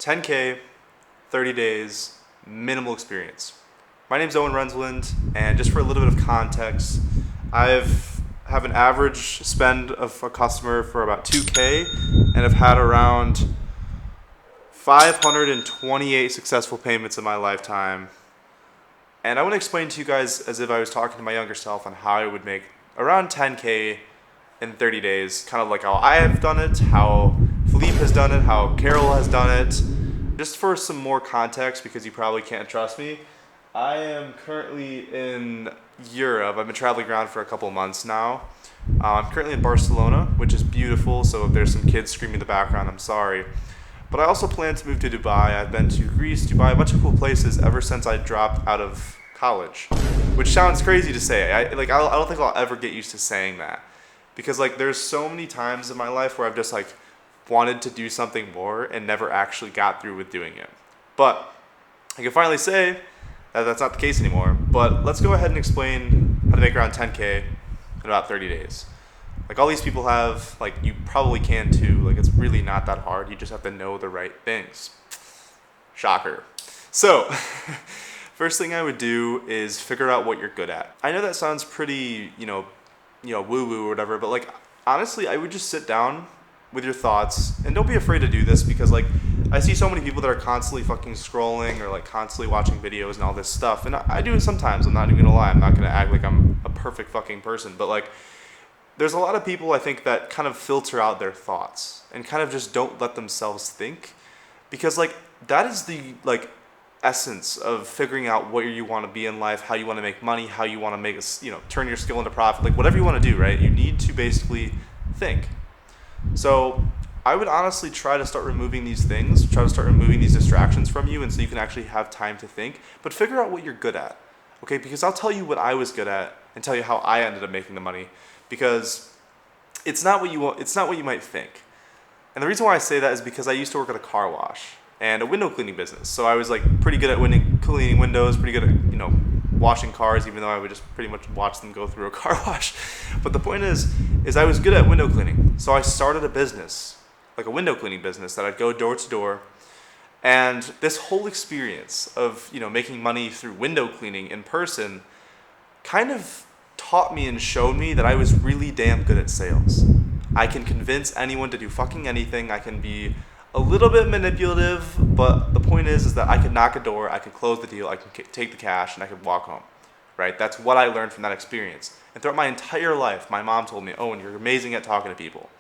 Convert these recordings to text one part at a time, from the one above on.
10K, 30 days, minimal experience. My name's Owen Rensland, and just for a little bit of context, have an average spend of a customer for about 2K, and have had around 528 successful payments in my lifetime. And I want to explain to you guys, as if I was talking to my younger self, on how I would make around 10K in 30 days, kind of like how I have done it, how Philippe has done it, how Carol has done it. Just for some more context, because you probably can't trust me, I am currently in Europe. I've been traveling around for a couple of months now. I'm currently in Barcelona, which is beautiful, so if there's some kids screaming in the background, I'm sorry. But I also plan to move to Dubai. I've been to Greece, Dubai, a bunch of cool places ever since I dropped out of college, which sounds crazy to say. I don't think I'll ever get used to saying that, because there's so many times in my life where I've just wanted to do something more and never actually got through with doing it. But I can finally say that that's not the case anymore. But let's go ahead and explain how to make around 10K in about 30 days. All these people have, you probably can too. It's really not that hard. You just have to know the right things. Shocker. So, first thing I would do is figure out what you're good at. I know that sounds pretty, woo-woo or whatever, but honestly, I would just sit down with your thoughts, and don't be afraid to do this, because I see so many people that are constantly fucking scrolling or constantly watching videos and all this stuff, and I do it sometimes. I'm not even gonna lie. I'm not gonna act like I'm a perfect fucking person, but there's a lot of people, I think, that kind of filter out their thoughts and kind of just don't let themselves think, because that is the essence of figuring out what you want to be in life, how you want to make money, how you want to make turn your skill into profit, whatever you want to do, right? You need to basically think. So I would honestly try to start removing these things, try to start removing these distractions from you, and so you can actually have time to think, but figure out what you're good at, okay? Because I'll tell you what I was good at and tell you how I ended up making the money, because it's not what you might think. And the reason why I say that is because I used to work at a car wash and a window cleaning business. So I was pretty good at cleaning windows, pretty good at, washing cars, even though I would just pretty much watch them go through a car wash. But the point is I was good at window cleaning. So I started a business, a window cleaning business, that I'd go door to door. And this whole experience of, making money through window cleaning in person kind of taught me and showed me that I was really damn good at sales. I can convince anyone to do fucking anything. I can be a little bit manipulative, but the point is that I could knock a door, I could close the deal, I could take the cash, and I could walk home, right? That's what I learned from that experience. And throughout my entire life, my mom told me, "Owen, you're amazing at talking to people."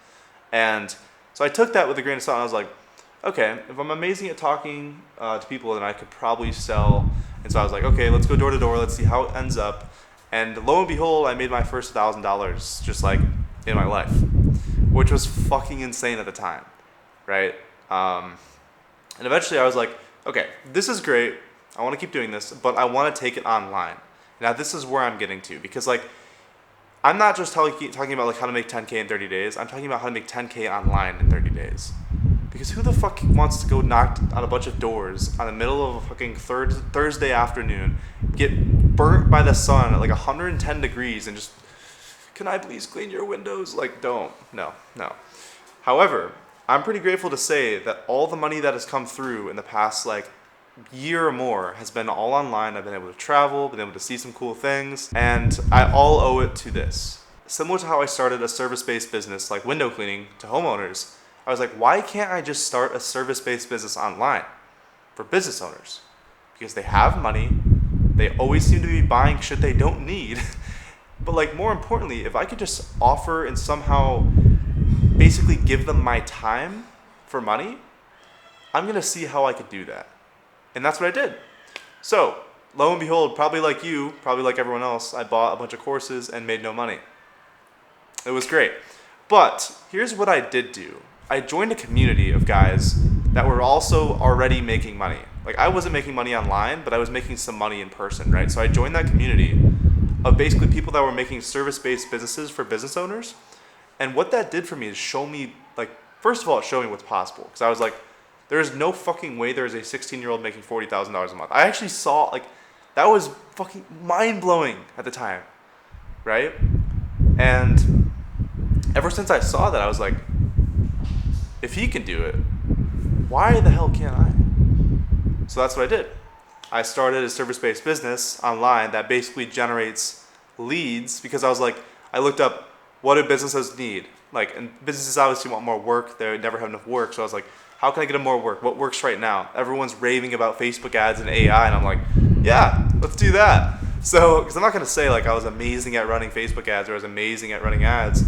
And so I took that with a grain of salt, and I was like, okay, if I'm amazing at talking to people, then I could probably sell. And so I was like, okay, let's go door to door, let's see how it ends up. And lo and behold, I made my first $1,000 just in my life, which was fucking insane at the time, right? And eventually I was like, okay, this is great. I want to keep doing this, but I want to take it online. Now this is where I'm getting to, because I'm not just talking about how to make 10K in 30 days. I'm talking about how to make 10K online in 30 days. Because who the fuck wants to go knock on a bunch of doors on the middle of a fucking Thursday afternoon, get burnt by the sun at 110 degrees, and just, can I please clean your windows? Don't. No. However, I'm pretty grateful to say that all the money that has come through in the past year or more has been all online. I've been able to travel, been able to see some cool things, and I all owe it to this. Similar to how I started a service-based business like window cleaning to homeowners, I was like, why can't I just start a service-based business online for business owners? Because they have money, they always seem to be buying shit they don't need. But more importantly, if I could just offer and somehow basically give them my time for money, I'm gonna see how I could do that. And that's what I did. So, lo and behold, probably like you, probably like everyone else, I bought a bunch of courses and made no money. It was great. But here's what I did do. I joined a community of guys that were also already making money. I wasn't making money online, but I was making some money in person, right? So I joined that community of basically people that were making service-based businesses for business owners. And what that did for me is show me, first of all, it showed me what's possible. Because I was like, there is no fucking way there is a 16-year-old making $40,000 a month. I actually saw, that was fucking mind-blowing at the time, right? And ever since I saw that, I was like, if he can do it, why the hell can't I? So that's what I did. I started a service-based business online that basically generates leads because I was like, I looked up what do businesses need? Like, and businesses obviously want more work. They never have enough work. So I was like, how can I get them more work? What works right now? Everyone's raving about Facebook ads and AI, and I'm like, yeah, let's do that. So, because I'm not going to say like I was amazing at running Facebook ads or I was amazing at running ads.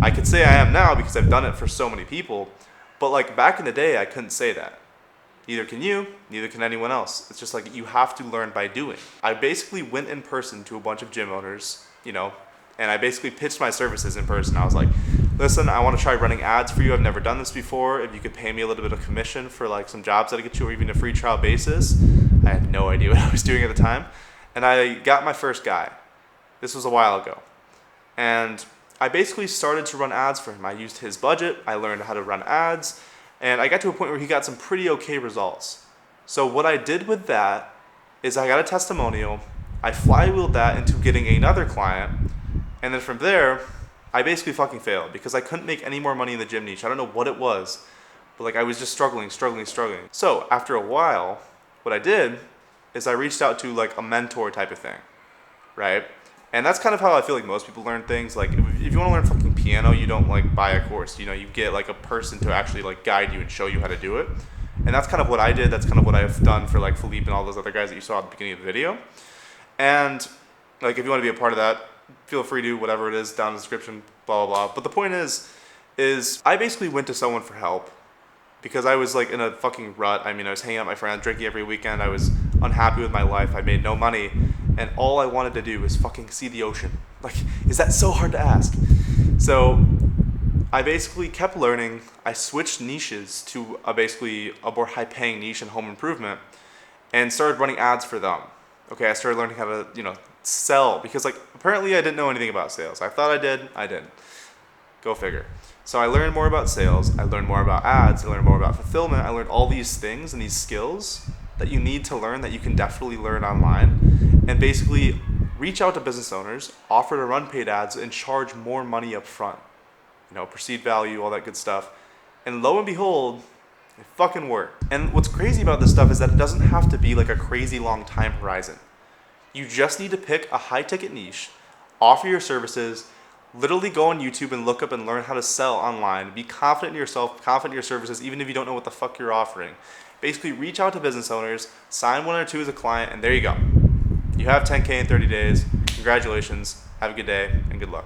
I could say I am now because I've done it for so many people. But like back in the day, I couldn't say that. Neither can you, neither can anyone else. It's just like you have to learn by doing. I basically went in person to a bunch of gym owners, and I basically pitched my services in person. I was like, listen, I want to try running ads for you. I've never done this before. If you could pay me a little bit of commission for like some jobs that I get you or even a free trial basis. I had no idea what I was doing at the time. And I got my first guy. This was a while ago. And I basically started to run ads for him. I used his budget. I learned how to run ads. And I got to a point where he got some pretty okay results. So what I did with that is I got a testimonial. I flywheeled that into getting another client. And then from there, I basically fucking failed because I couldn't make any more money in the gym niche. I don't know what it was, but like I was just struggling. So after a while, what I did is I reached out to like a mentor type of thing, right? And that's kind of how I feel like most people learn things. Like if you want to learn fucking piano, you don't like buy a course. You get like a person to actually like guide you and show you how to do it. And that's kind of what I did. That's kind of what I've done for like Philippe and all those other guys that you saw at the beginning of the video. And like if you want to be a part of that, feel free to, whatever it is down in the description, blah, blah, blah. But the point is I basically went to someone for help because I was like in a fucking rut. I mean, I was hanging out with my friends, drinking every weekend. I was unhappy with my life. I made no money. And all I wanted to do was fucking see the ocean. Like, is that so hard to ask? So I basically kept learning. I switched niches to basically a more high-paying niche in home improvement and started running ads for them. Okay, I started learning how to, sell because like apparently I didn't know anything about sales. I thought I did. I didn't. Go figure. So I learned more about sales. I learned more about ads. I learned more about fulfillment. I learned all these things and these skills that you need to learn that you can definitely learn online and basically reach out to business owners, offer to run paid ads and charge more money up front. Perceived value, all that good stuff. And lo and behold, it fucking worked. And what's crazy about this stuff is that it doesn't have to be like a crazy long time horizon. You just need to pick a high ticket niche, offer your services, literally go on YouTube and look up and learn how to sell online. Be confident in yourself, confident in your services, even if you don't know what the fuck you're offering. Basically reach out to business owners, sign one or two as a client, and there you go. You have 10K in 30 days. Congratulations. Have a good day and good luck.